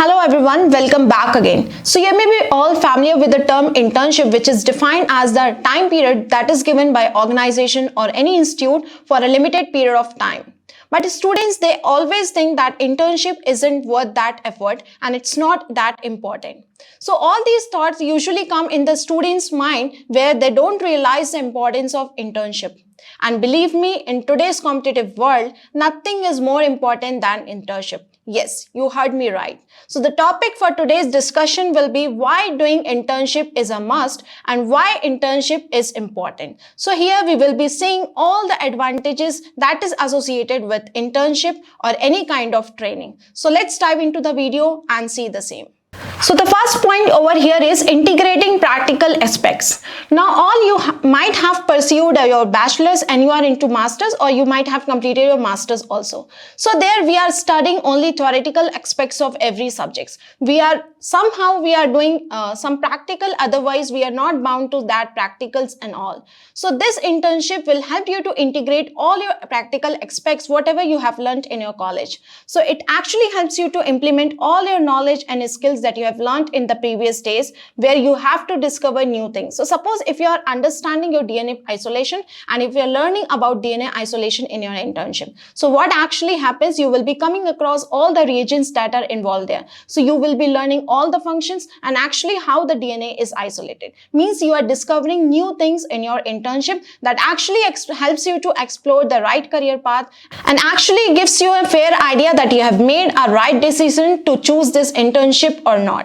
Hello everyone, welcome back again. So you may be all familiar with the term internship, which is defined as the time period that is given by organization or any institute for a limited period of time. But students, they always think that internship isn't worth that effort and it's not that important. So all these thoughts usually come in the student's mind where they don't realize the importance of internship. And believe me, in today's competitive world, nothing is more important than internship. Yes, you heard me right. So the topic for today's discussion will be why doing internship is a must and why internship is important. So here we will be seeing all the advantages that is associated with internship or any kind of training. So let's dive into the video and see the same. So the first point over here is integrating practical aspects. Now all you might have pursued your bachelor's and you are into master's, or you might have completed your master's also. So there we are studying only theoretical aspects of every subject. We are doing some practical, otherwise we are not bound to that practicals and all. So this internship will help you to integrate all your practical aspects, whatever you have learned in your college. So it actually helps you to implement all your knowledge and skills that you have learned in the previous days, where you have to discover new things. So suppose if you are understanding your DNA isolation and if you are learning about DNA isolation in your internship, so what actually happens, you will be coming across all the reagents that are involved there. So you will be learning all the functions and actually how the DNA is isolated. Means you are discovering new things in your internship that actually helps you to explore the right career path and actually gives you a fair idea that you have made a right decision to choose this internship or not.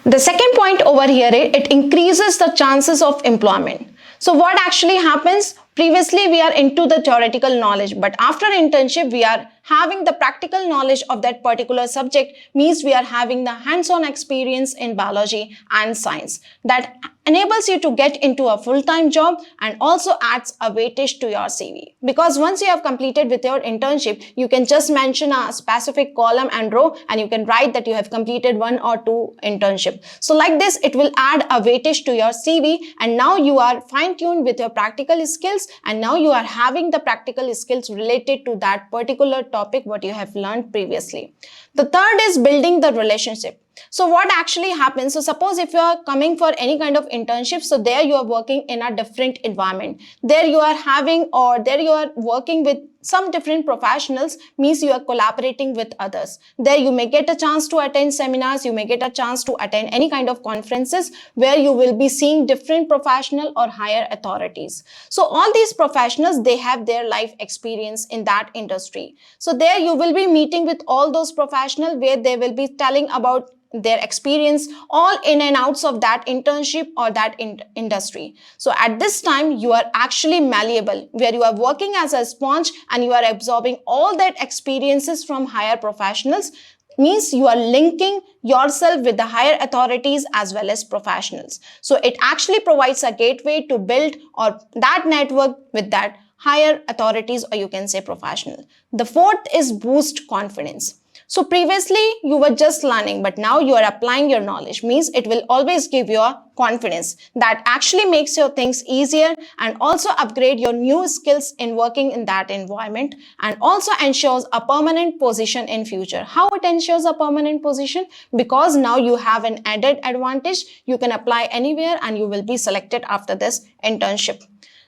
The second point over here, it increases the chances of employment. So what actually happens? Previously, we are into the theoretical knowledge, but after internship, we are having the practical knowledge of that particular subject, means we are having the hands-on experience in biology and science that enables you to get into a full-time job and also adds a weightage to your CV. Because once you have completed with your internship, you can just mention a specific column and row and you can write that you have completed 1 or 2 internship. So like this, it will add a weightage to your CV, and now you are fine-tuned with your practical skills, and now you are having the practical skills related to that particular topic what you have learned previously. The third is building the relationship. So what actually happens? So suppose if you are coming for any kind of internship, so there you are working in a different environment. There you are having, or there you are working with some different professionals, means you are collaborating with others. There you may get a chance to attend seminars, you may get a chance to attend any kind of conferences where you will be seeing different professional or higher authorities. So all these professionals, they have their life experience in that industry. So there you will be meeting with all those professionals where they will be telling about their experience, all in and outs of that internship or that industry. So at this time, you are actually malleable, where you are working as a sponge and you are absorbing all that experiences from higher professionals. Means you are linking yourself with the higher authorities as well as professionals. So it actually provides a gateway to build or that network with that higher authorities, or you can say professional. The fourth is boost confidence. So previously you were just learning, but now you are applying your knowledge. Means it will always give you a confidence that actually makes your things easier and also upgrade your new skills in working in that environment, and also ensures a permanent position in future. How it ensures a permanent position? Because now you have an added advantage. You can apply anywhere and you will be selected after this internship.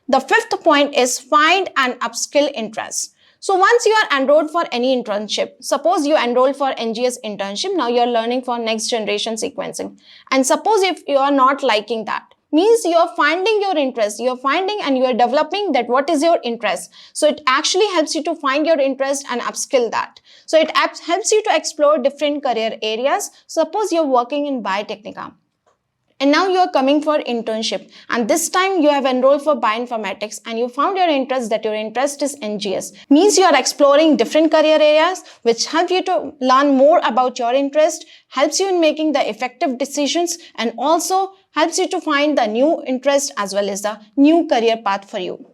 The fifth point is find and upskill interest. So once you are enrolled for any internship, suppose you enroll for NGS internship, now you are learning for next generation sequencing. And suppose if you are not liking that, means you are finding your interest, you are finding and you are developing that what is your interest. So it actually helps you to find your interest and upskill that. So it helps you to explore different career areas. Suppose you are working in biotechnica, and now you are coming for internship, and this time you have enrolled for bioinformatics and you found your interest that your interest is NGS. Means you are exploring different career areas which help you to learn more about your interest, helps you in making the effective decisions, and also helps you to find the new interest as well as the new career path for you.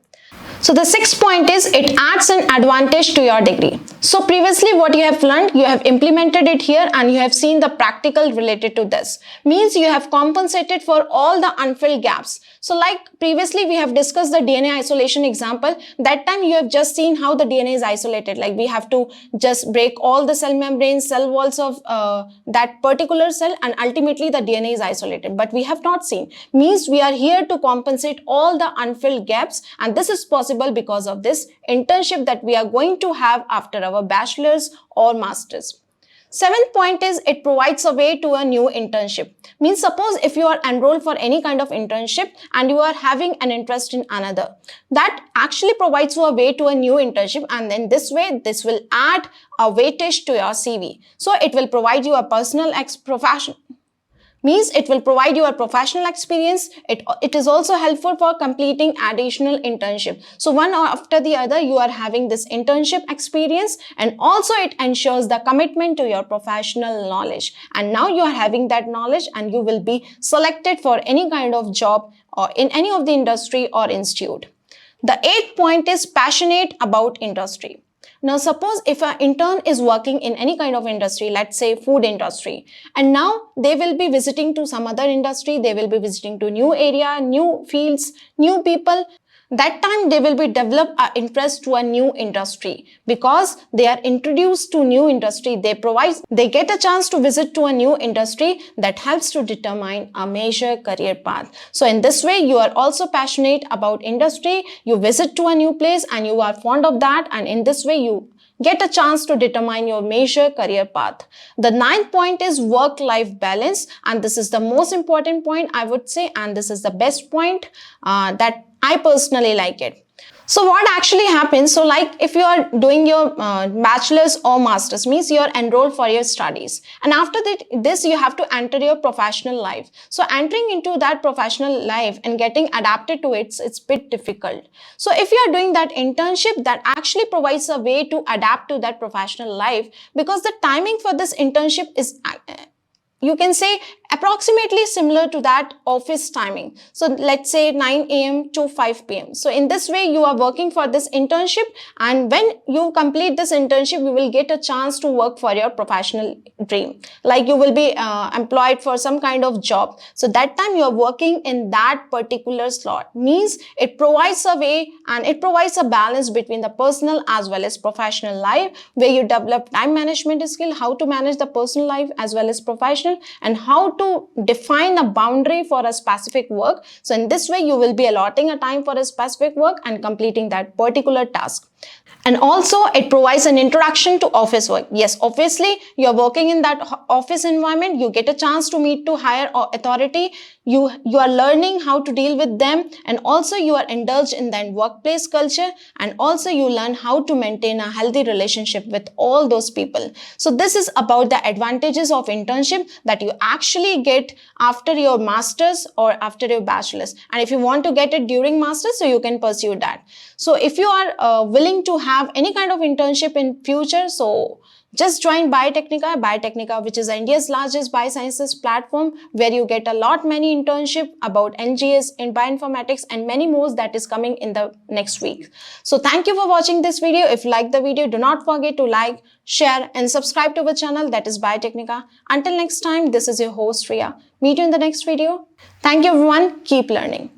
So the sixth point is it adds an advantage to your degree. So previously what you have learned, you have implemented it here and you have seen the practical related to this. Means you have compensated for all the unfilled gaps. So like previously we have discussed the DNA isolation example. That time you have just seen how the DNA is isolated. Like we have to just break all the cell membranes, cell walls of that particular cell, and ultimately the DNA is isolated. But we have not seen. Means we are here to compensate all the unfilled gaps, and this is possible because of this internship that we are going to have after our bachelor's or master's. Seventh point is it provides a way to a new internship. Means suppose if you are enrolled for any kind of internship and you are having an interest in another, that actually provides you a way to a new internship, and then this way this will add a weightage to your CV. So it will provide you a professional means it will provide you a professional experience. It is also helpful for completing additional internship. So one after the other you are having this internship experience, and also it ensures the commitment to your professional knowledge. And now you are having that knowledge and you will be selected for any kind of job or in any of the industry or institute. The eighth point is passionate about industry. Now suppose if an intern is working in any kind of industry, let's say food industry, and now they will be visiting to some other industry, they will be visiting to new area, new fields, new people. That time they will be develop an interest to a new industry because they are introduced to new industry. They get a chance to visit to a new industry that helps to determine a major career path. So in this way you are also passionate about industry. You visit to a new place and you are fond of that, and in this way you get a chance to determine your major career path. The ninth point is work-life balance, and this is the most important point I would say, and this is the best point that I personally like it. So what actually happens, so like if you are doing your bachelor's or master's, means you are enrolled for your studies, and after this you have to enter your professional life. So entering into that professional life and getting adapted to it, it's a bit difficult. So if you are doing that internship, that actually provides a way to adapt to that professional life, because the timing for this internship is you can say approximately similar to that office timing. So let's say 9 a.m. to 5 p.m. So in this way you are working for this internship, and when you complete this internship you will get a chance to work for your professional dream. Like you will be employed for some kind of job. So that time you are working in that particular slot. Means it provides a way and it provides a balance between the personal as well as professional life, where you develop time management skill, how to manage the personal life as well as professional, and how to define a boundary for a specific work. So in this way you will be allotting a time for a specific work and completing that particular task. And also it provides an introduction to office work. Yes, obviously you are working in that office environment, you get a chance to meet to higher authority, you are learning how to deal with them, and also you are indulged in that workplace culture, and also you learn how to maintain a healthy relationship with all those people. So this is about the advantages of internship that you actually get after your master's or after your bachelor's. And if you want to get it during master's, so you can pursue that. So if you are willing to have any kind of internship in future, so just join Biotecnika, which is India's largest biosciences platform, where you get a lot many internship about NGS in bioinformatics and many more that is coming in the next week. So thank you for watching this video. If you like the video, do not forget to like, share and subscribe to our channel, that is Biotecnika. Until next time, this is your host Riya. Meet you in the next video. Thank you everyone. Keep learning.